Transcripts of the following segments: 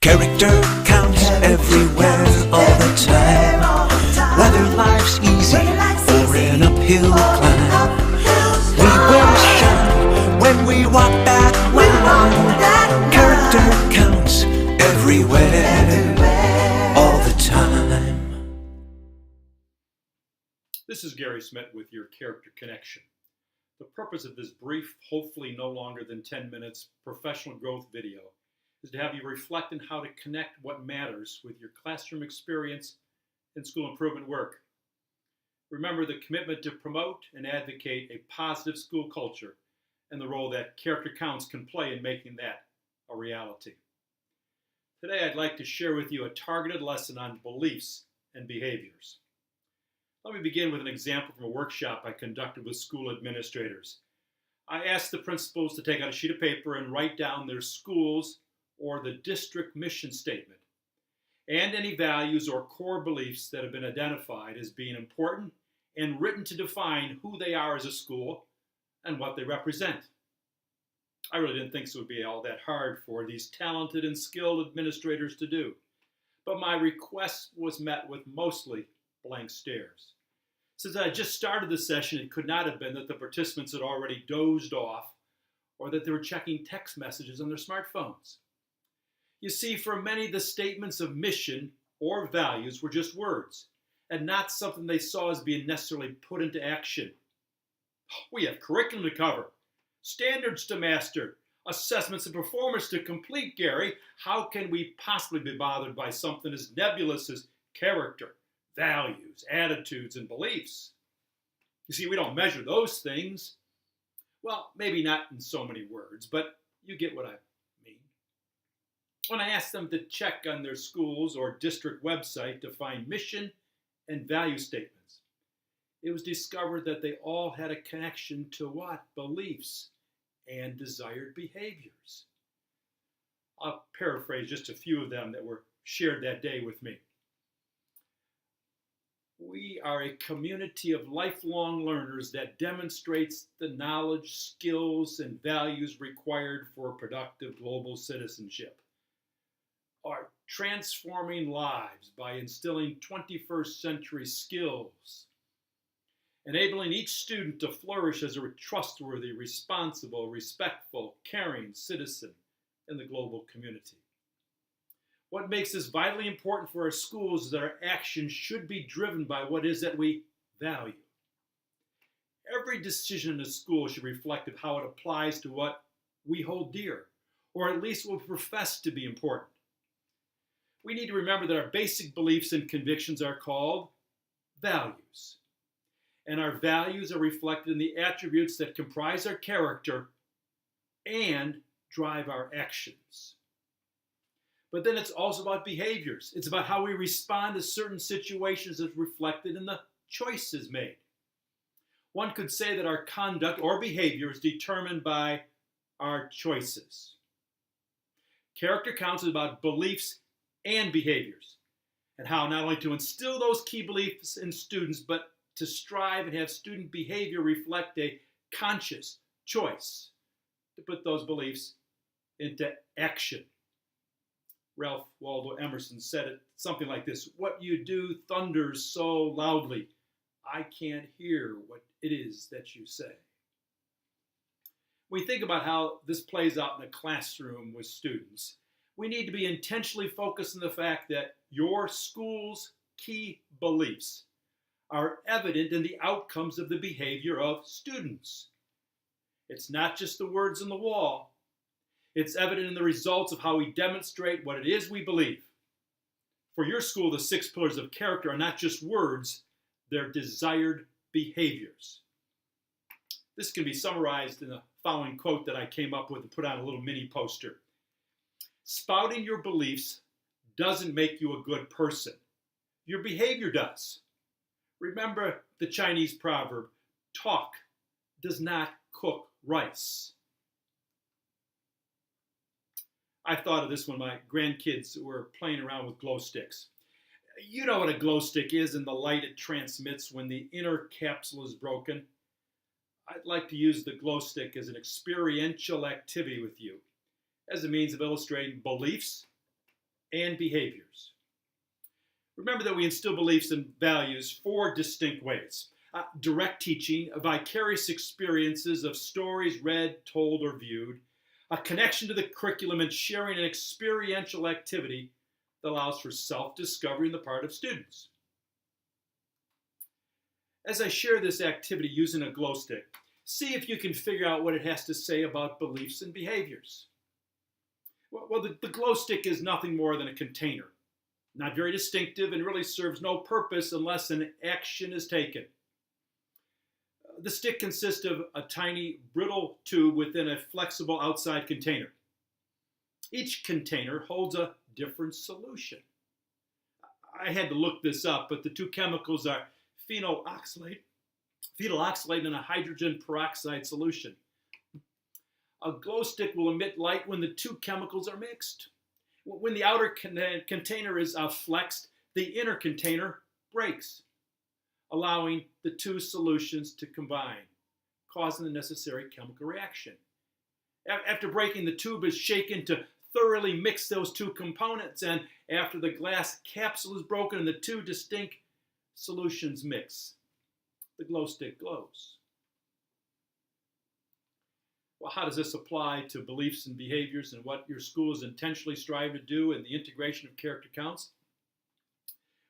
Character counts everywhere, all the time. Whether life's easy or an uphill climb, we will shine when we walk that line. Character counts everywhere, all the time. This is Gary Smith with your Character Connection. The purpose of this brief, hopefully no longer than 10 minutes, professional growth video is to have you reflect on how to connect what matters with your classroom experience and school improvement work. Remember the commitment to promote and advocate a positive school culture and the role that character counts can play in making that a reality. Today I'd like to share with you a targeted lesson on beliefs and behaviors. Let me begin with an example from a workshop I conducted with school administrators. I asked the principals to take out a sheet of paper and write down their school's or the district mission statement and any values or core beliefs that have been identified as being important and written to define who they are as a school and what they represent. I really didn't think it would be all that hard for these talented and skilled administrators to do, but my request was met with mostly blank stares. Since I just started the session, it could not have been that the participants had already dozed off or that they were checking text messages on their smartphones. You see, for many, the statements of mission or values were just words and not something they saw as being necessarily put into action. We have curriculum to cover, standards to master, assessments and performance to complete, Gary. How can we possibly be bothered by something as nebulous as character, values, attitudes, and beliefs? You see, we don't measure those things. Well, maybe not in so many words, but you get what I mean. When I asked them to check on their school's or district website to find mission and value statements, it was discovered that they all had a connection to what? Beliefs and desired behaviors. I'll paraphrase just a few of them that were shared that day with me. We are a community of lifelong learners that demonstrates the knowledge, skills, and values required for productive global citizenship. Are transforming lives by instilling 21st century skills, enabling each student to flourish as a trustworthy, responsible, respectful, caring citizen in the global community. What makes this vitally important for our schools is that our actions should be driven by what it is that we value. Every decision in a school should reflect how it applies to what we hold dear, or at least what we profess to be important. We need to remember that our basic beliefs and convictions are called values. And our values are reflected in the attributes that comprise our character and drive our actions. But then it's also about behaviors. It's about how we respond to certain situations as reflected in the choices made. One could say that our conduct or behavior is determined by our choices. Character counts is about beliefs and behaviors, and how not only to instill those key beliefs in students, but to strive and have student behavior reflect a conscious choice to put those beliefs into action. Ralph Waldo Emerson said it something like this: "What you do thunders so loudly, I can't hear what it is that you say." When we think about how this plays out in a classroom with students, we need to be intentionally focused on the fact that your school's key beliefs are evident in the outcomes of the behavior of students. It's not just the words on the wall. It's evident in the results of how we demonstrate what it is we believe. For your school, the 6 pillars of character are not just words, they're desired behaviors. This can be summarized in the following quote that I came up with and put on a little mini poster. Spouting your beliefs doesn't make you a good person. Your behavior does. Remember the Chinese proverb, talk does not cook rice. I thought of this when my grandkids were playing around with glow sticks. You know what a glow stick is and the light it transmits when the inner capsule is broken. I'd like to use the glow stick as an experiential activity with you, as a means of illustrating beliefs and behaviors. Remember that we instill beliefs and values four distinct ways. Direct teaching, vicarious experiences of stories read, told, or viewed, a connection to the curriculum, and sharing an experiential activity that allows for self-discovery on the part of students. As I share this activity using a glow stick, see if you can figure out what it has to say about beliefs and behaviors. Well, the glow stick is nothing more than a container, not very distinctive and really serves no purpose unless an action is taken. The stick consists of a tiny brittle tube within a flexible outside container. Each container holds a different solution. I had to look this up, but the two chemicals are phenyl oxalate in a hydrogen peroxide solution. A glow stick will emit light when the two chemicals are mixed. When the outer container is flexed, the inner container breaks, allowing the two solutions to combine, causing the necessary chemical reaction. After breaking, the tube is shaken to thoroughly mix those two components, and after the glass capsule is broken and the two distinct solutions mix, the glow stick glows. Well, how does this apply to beliefs and behaviors and what your school is intentionally striving to do in the integration of character counts?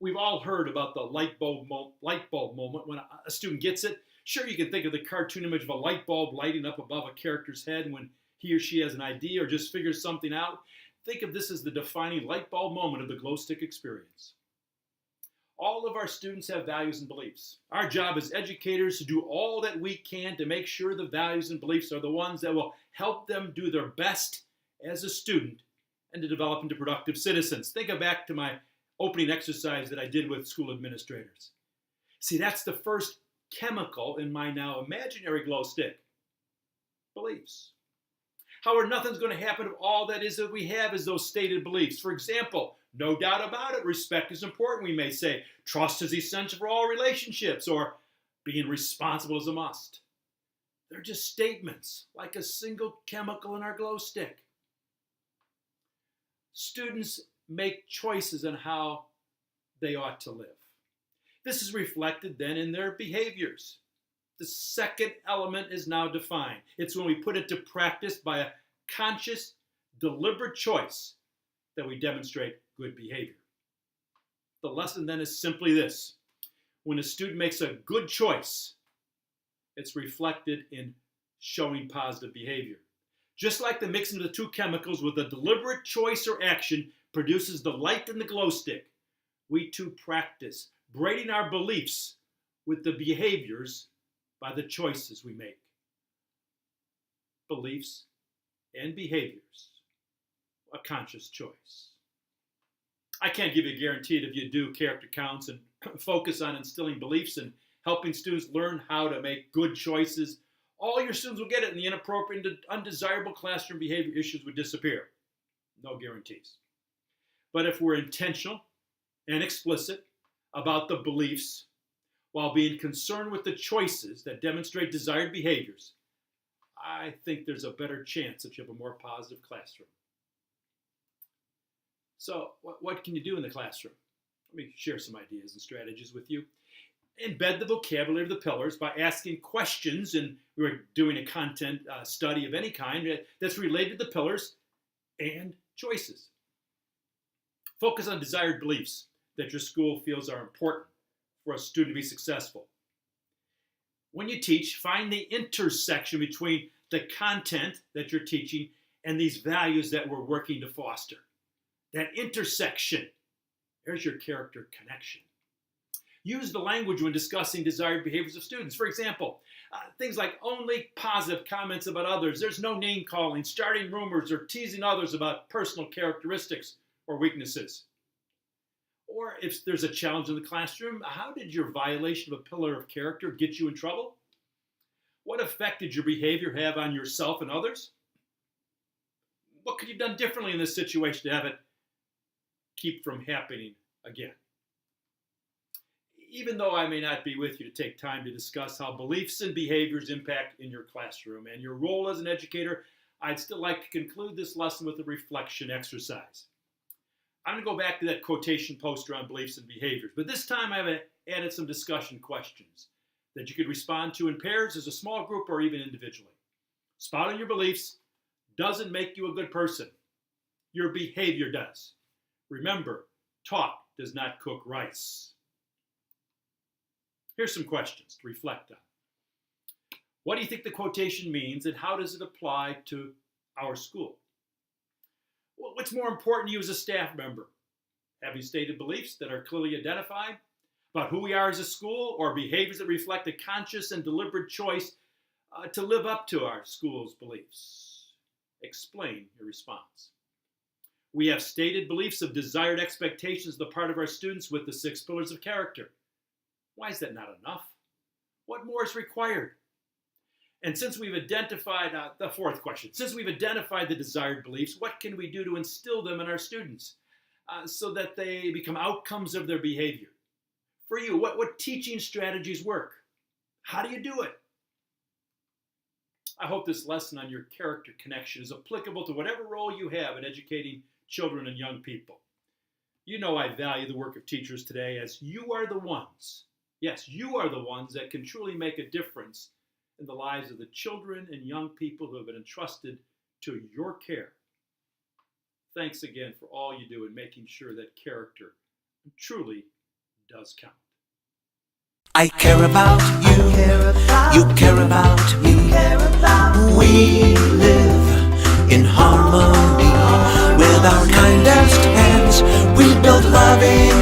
We've all heard about the light bulb moment when a student gets it. Sure, you can think of the cartoon image of a light bulb lighting up above a character's head when he or she has an idea or just figures something out. Think of this as the defining light bulb moment of the glow stick experience. All of our students have values and beliefs. Our job as educators to do all that we can to make sure the values and beliefs are the ones that will help them do their best as a student and to develop into productive citizens. Think back to my opening exercise that I did with school administrators. See, that's the first chemical in my now imaginary glow stick. Beliefs. However, nothing's going to happen if all that is that we have is those stated beliefs. For example, no doubt about it, respect is important, we may say. Trust is essential for all relationships, or being responsible is a must. They're just statements, like a single chemical in our glow stick. Students make choices on how they ought to live. This is reflected then in their behaviors. The second element is now defined. It's when we put it to practice by a conscious, deliberate choice that we demonstrate good behavior. The lesson then is simply this. When a student makes a good choice, it's reflected in showing positive behavior. Just like the mixing of the two chemicals with a deliberate choice or action produces the light in the glow stick, we too practice braiding our beliefs with the behaviors by the choices we make. Beliefs and behaviors, a conscious choice. I can't give you a guarantee that if you do character counts and focus on instilling beliefs and helping students learn how to make good choices, all your students will get it and the inappropriate and undesirable classroom behavior issues would disappear. No guarantees. But if we're intentional and explicit about the beliefs while being concerned with the choices that demonstrate desired behaviors, I think there's a better chance that you have a more positive classroom. So what can you do in the classroom? Let me share some ideas and strategies with you. Embed the vocabulary of the pillars by asking questions, and we're doing a content study of any kind that's related to the pillars and choices. Focus on desired beliefs that your school feels are important for a student to be successful. When you teach, find the intersection between the content that you're teaching and these values that we're working to foster. That intersection, there's your character connection. Use the language when discussing desired behaviors of students. For example, things like only positive comments about others. There's no name calling, starting rumors, or teasing others about personal characteristics or weaknesses. Or if there's a challenge in the classroom, how did your violation of a pillar of character get you in trouble? What effect did your behavior have on yourself and others? What could you have done differently in this situation to have it keep from happening again? Even though I may not be with you to take time to discuss how beliefs and behaviors impact in your classroom and your role as an educator, I'd still like to conclude this lesson with a reflection exercise. I'm going to go back to that quotation poster on beliefs and behaviors, but this time I've added some discussion questions that you could respond to in pairs, as a small group, or even individually. Spouting your beliefs doesn't make you a good person. Your behavior does. Remember, talk does not cook rice. Here's some questions to reflect on. What do you think the quotation means, and how does it apply to our school? Well, what's more important to you as a staff member? Having stated beliefs that are clearly identified about who we are as a school, or behaviors that reflect a conscious and deliberate choice to live up to our school's beliefs? Explain your response. We have stated beliefs of desired expectations on the part of our students with the 6 pillars of character. Why is that not enough? What more is required? And since we've identified the fourth question, since we've identified the desired beliefs, what can we do to instill them in our students so that they become outcomes of their behavior? For you, what teaching strategies work? How do you do it? I hope this lesson on your character connection is applicable to whatever role you have in educating children and young people. You know I value the work of teachers today, as you are the ones, yes, you are the ones that can truly make a difference in the lives of the children and young people who have been entrusted to your care. Thanks again for all you do in making sure that character truly does count. I care about you, you care about me. We live in harmony. With our kindest hands, we build loving